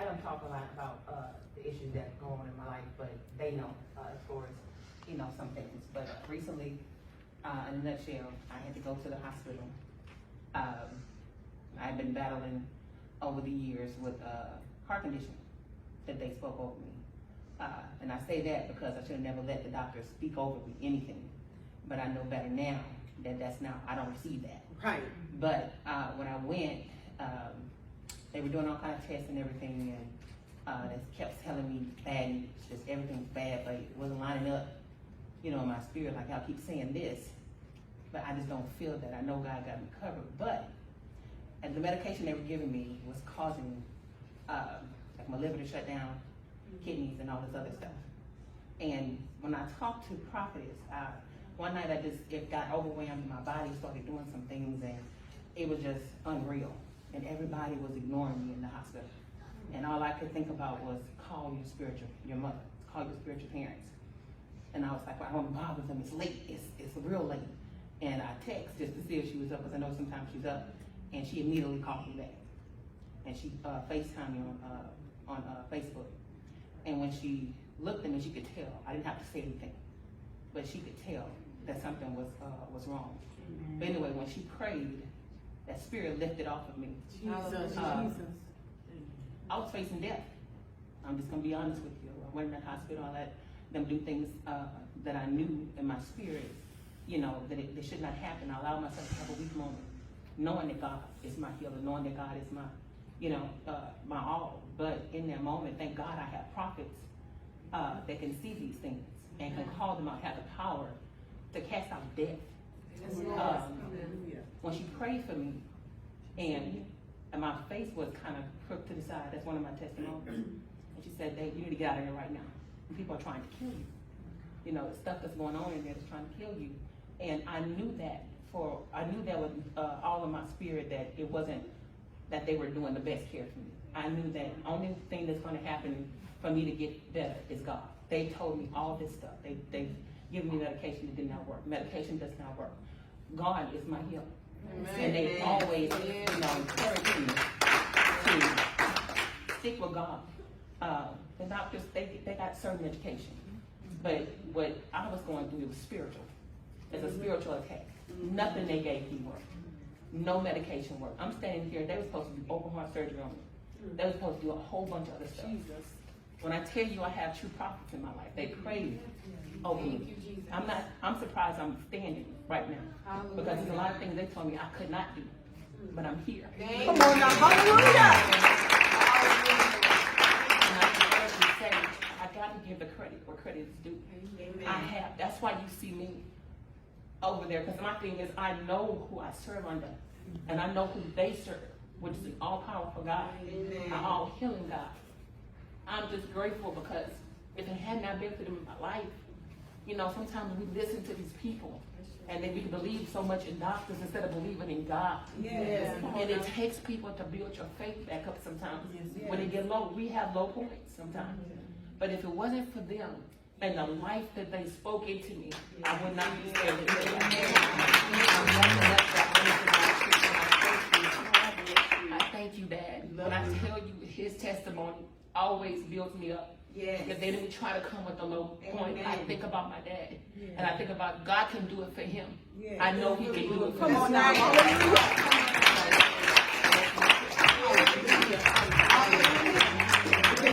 don't talk a lot about the issues that go on in my life, but they know as far as, some things. But recently, in a nutshell, I had to go to the hospital. I've been battling over the years with heart condition that they spoke over me. And I say that because I should have never let the doctor speak over me anything. But I know better now that I don't receive that. Right. But when I went, they were doing all kinds of tests and everything, and they kept telling me bad news, just everything's bad, but it wasn't lining up, in my spirit. Like I keep saying this, but I just don't feel that. I know God got me covered, but and the medication they were giving me was causing like my liver to shut down, kidneys, and all this other stuff. And when I talked to prophetess, one night it got overwhelmed, and my body started doing some things, and it was just unreal. And everybody was ignoring me in the hospital. And all I could think about was call your mother, call your spiritual parents. And I was like, well, I don't want to bother them. It's late. It's real late. And I text just to see if she was up, because I know sometimes she's up. And she immediately called me back. And she FaceTimed me on Facebook. And when she looked at me, she could tell. I didn't have to say anything, but she could tell that something was wrong. Mm-hmm. But anyway, when she prayed, that spirit lifted off of me. Jesus. I was facing death. I'm just gonna be honest with you. I went in the hospital. I let them do things that I knew in my spirit, that it should not happen. I allowed myself to have a weak moment, knowing that God is my healer, knowing that God is my, my all. But in that moment, thank God I have prophets that can see these things and can call them out, have the power to cast out death. When she prayed for me, and my face was kind of crooked to the side, that's one of my testimonies. And she said, Dave, you need to get out of here right now. People are trying to kill you. The stuff that's going on in there is trying to kill you. And I knew that with all of my spirit that it wasn't that they were doing the best care for me. I knew that only thing that's going to happen for me to get better is God. They told me all this stuff. They've given me medication that did not work. Medication does not work. God is my healer. Amen. And they always, encourage me to stick with God. The doctors, they got certain education. But what I was going through, it was spiritual. It's a spiritual attack. Nothing they gave me worked. No medication worked. I'm standing here, they were supposed to do open heart surgery on me. They were supposed to do a whole bunch of other stuff. Jesus. When I tell you I have true prophets in my life, they prayed over me. I'm surprised I'm standing right now. Because there's a lot of things they told me I could not do. But I'm here. Come on now, hallelujah! I got to give the credit where credit is due. Amen. That's why you see me over there, because my thing is I know who I serve under, and I know who they serve, which is an all-powerful God, an all-healing God. I'm just grateful because if it had not been for them in my life, sometimes we listen to these people, and then we believe so much in doctors instead of believing in God. Yes. And it takes people to build your faith back up sometimes. Yes. When they get low, we have low points sometimes. Yes. But if it wasn't for them and the life that they spoke into me, I would not be there today. I thank you, Dad. When I tell you his testimony always builds me up. Yes. If they didn't try to come with a low point, I think about my dad. Yes. And I think about God can do it for him. Yes. I know he can do it for him. Come on now.